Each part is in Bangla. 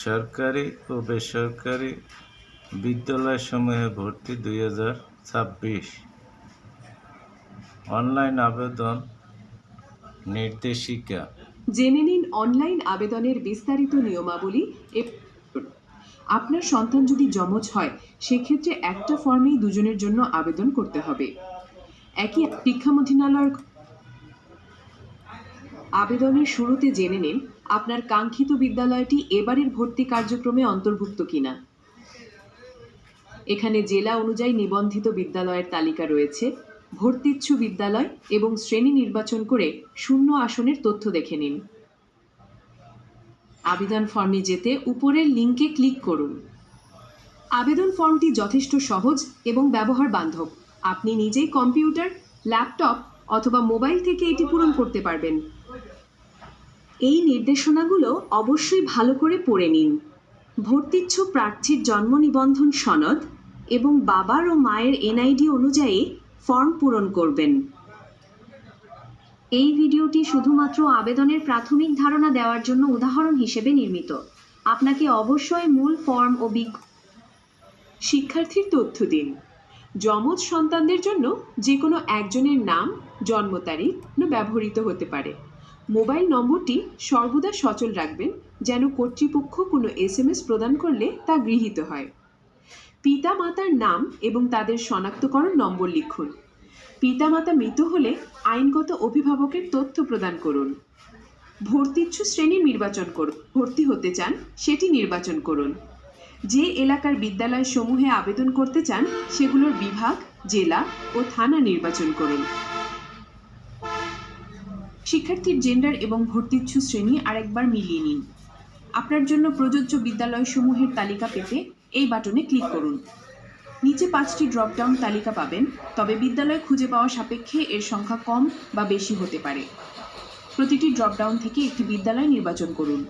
সরকারি ও বেসরকারি বিদ্যালয়সমূহে ভর্তি 2026 অনলাইন আবেদন নির্দেশিকা। জেনে নিন অনলাইন আবেদনের বিস্তারিত নিয়মাবলী। আপনার সন্তান যদি যমজ হয় সেক্ষেত্রে একটা ফর্মেই দুজনের জন্য আবেদন করতে হবে। একই শিক্ষা মন্ত্রণালয়ের আবেদনের শুরুতে জেনে নিন আপনার কাঙ্ক্ষিত বিদ্যালয়টি এবারের ভর্তি কার্যক্রমে অন্তর্ভুক্ত কিনা। এখানে জেলা অনুযায়ী নিবন্ধিত বিদ্যালয়ের তালিকা রয়েছে। ভর্তিচ্ছু বিদ্যালয় এবং শ্রেণী নির্বাচন করে শূন্য আসনের তথ্য দেখে নিন। আবেদন ফর্মে যেতে উপরের লিঙ্কে ক্লিক করুন। আবেদন ফর্মটি যথেষ্ট সহজ এবং ব্যবহার বান্ধব। আপনি নিজেই কম্পিউটার, ল্যাপটপ অথবা মোবাইল থেকে এটি পূরণ করতে পারবেন। এই নির্দেশনাগুলো অবশ্যই ভালো করে পড়ে নিন। ভর্তিচ্ছু প্রার্থীর জন্ম নিবন্ধন সনদ এবং বাবার ও মায়ের এনআইডি অনুযায়ী ফর্ম পূরণ করবেন। এই ভিডিওটি শুধুমাত্র আবেদনের প্রাথমিক ধারণা দেওয়ার জন্য উদাহরণ হিসেবে নির্মিত। আপনাকে অবশ্যই মূল ফর্ম ও শিক্ষার্থীর তথ্য দিন। যমজ সন্তানদের জন্য যে কোনো একজনের নাম, জন্ম তারিখ ব্যবহৃত হতে পারে। মোবাইল নম্বরটি সর্বদা সচল রাখবেন যেন কর্তৃপক্ষ কোনো SMS প্রদান করলে তা গৃহীত হয়। পিতা মাতার নাম এবং তাদের শনাক্তকরণ নম্বর লিখুন। পিতামাতা মৃত হলে আইনগত অভিভাবকের তথ্য প্রদান করুন। ভর্তিচ্ছু শ্রেণী নির্বাচন করুন। ভর্তি হতে চান সেটি নির্বাচন করুন। যে এলাকার বিদ্যালয় সমূহে আবেদন করতে চান সেগুলোর বিভাগ, জেলা ও থানা নির্বাচন করুন। শিক্ষার্থীর জেন্ডার এবং ভর্তিচ্ছু শ্রেণী আরেকবার মিলিয়ে নিন। আপনার জন্য প্রযোজ্য বিদ্যালয়সমূহের তালিকা পেতে এই বাটনে ক্লিক করুন। নিচে 5টি ড্রপডাউন তালিকা পাবেন, তবে বিদ্যালয় খুঁজে পাওয়া সাপেক্ষে এর সংখ্যা কম বা বেশি হতে পারে। প্রতিটি ড্রপডাউন থেকে একটি বিদ্যালয় নির্বাচন করুন।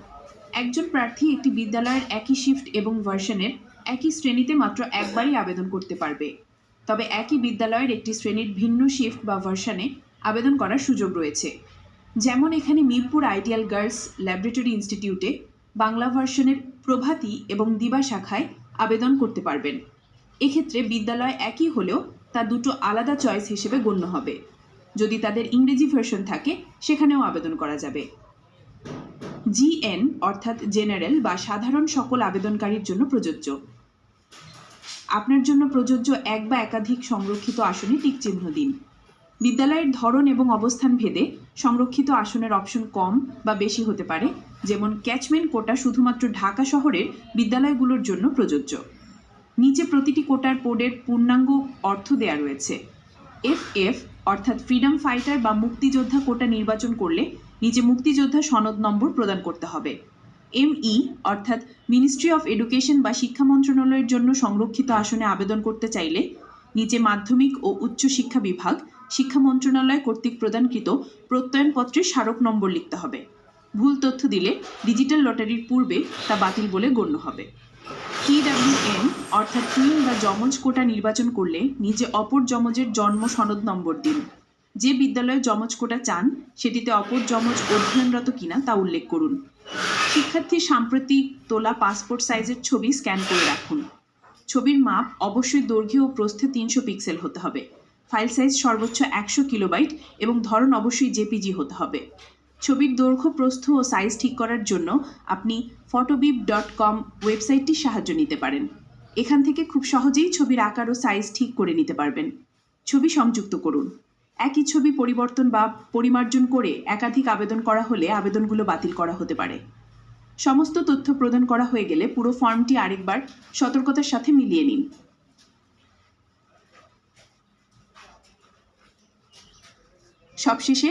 একজন প্রার্থী একটি বিদ্যালয়ের একই শিফট এবং ভার্সনের একই শ্রেণীতে মাত্র একবারই আবেদন করতে পারবে। তবে একই বিদ্যালয়ের একটি শ্রেণীর ভিন্ন শিফট বা ভার্সনে আবেদন করার সুযোগ রয়েছে। যেমন এখানে মিরপুর আইডিয়াল গার্লস ল্যাবরেটরি ইনস্টিটিউটে বাংলা ভার্সনের প্রভাতী এবং দিবা শাখায় আবেদন করতে পারবেন। এক্ষেত্রে বিদ্যালয় একই হলেও তা দুটো আলাদা চয়েস হিসেবে গণ্য হবে। যদি তাদের ইংরেজি ভার্সন থাকে সেখানেও আবেদন করা যাবে। GN অর্থাৎ জেনারেল বা সাধারণ সকল আবেদনকারীর জন্য প্রযোজ্য। আপনার জন্য প্রযোজ্য এক বা একাধিক সংরক্ষিত আসনে টিক চিহ্ন দিন। বিদ্যালয়ের ধরন এবং অবস্থান ভেদে সংরক্ষিত আসনের অপশন কম বা বেশি হতে পারে, যেমন ক্যাচমেন্ট কোটা শুধুমাত্র ঢাকা শহরের বিদ্যালয়গুলোর জন্য প্রযোজ্য। নিচে প্রতিটি কোটার কোডের পূর্ণাঙ্গ অর্থ দেয়া রয়েছে। FF অর্থাৎ ফ্রিডম ফাইটার বা মুক্তিযোদ্ধা কোটা নির্বাচন করলে নিচে মুক্তিযোদ্ধা সনদ নম্বর প্রদান করতে হবে। ME অর্থাৎ মিনিস্ট্রি অফ এডুকেশন বা শিক্ষা মন্ত্রণালয়ের জন্য সংরক্ষিত আসনে আবেদন করতে চাইলে নিচে মাধ্যমিক ও উচ্চ শিক্ষা বিভাগ, শিক্ষা মন্ত্রণালয় কর্তৃক প্রদানকৃত প্রত্যয়নপত্রের স্মারক নম্বর লিখতে হবে। ভুল তথ্য দিলে ডিজিটাল লটারির পূর্বে তা বাতিল বলে গণ্য হবে। TWN অর্থাৎ টুইন বা যমজ কোটা নির্বাচন করলে নিচে অপর যমজের জন্ম সনদ নম্বর দিন। যে বিদ্যালয়ে যমজ কোটা চান সেটিতে অপর যমজ অধ্যয়নরত কিনা তা উল্লেখ করুন। শিক্ষার্থীর সাম্প্রতিক তোলা পাসপোর্ট সাইজের ছবি স্ক্যান করে রাখুন। ছবির মাপ অবশ্যই দৈর্ঘ্য ও প্রস্থে 300 পিক্সেল হতে হবে। ফাইল সাইজ সর্বোচ্চ 100 কিলোবাইট এবং ধরন অবশ্যই JPG হতে হবে। ছবির দৈর্ঘ্য, প্রস্থ ও সাইজ ঠিক করার জন্য আপনি photobib.com ওয়েবসাইটটির সাহায্য নিতে পারেন। এখান থেকে খুব সহজেই ছবির আকার ও সাইজ ঠিক করে নিতে পারবেন। ছবি সংযুক্ত করুন। একই ছবি পরিবর্তন বা পরিমার্জন করে একাধিক আবেদন করা হলে আবেদনগুলো বাতিল করা হতে পারে। সমস্ত তথ্য প্রদান করা হয়ে গেলে পুরো ফর্মটি আরেকবার সতর্কতার সাথে মিলিয়ে নিন। সবশেষে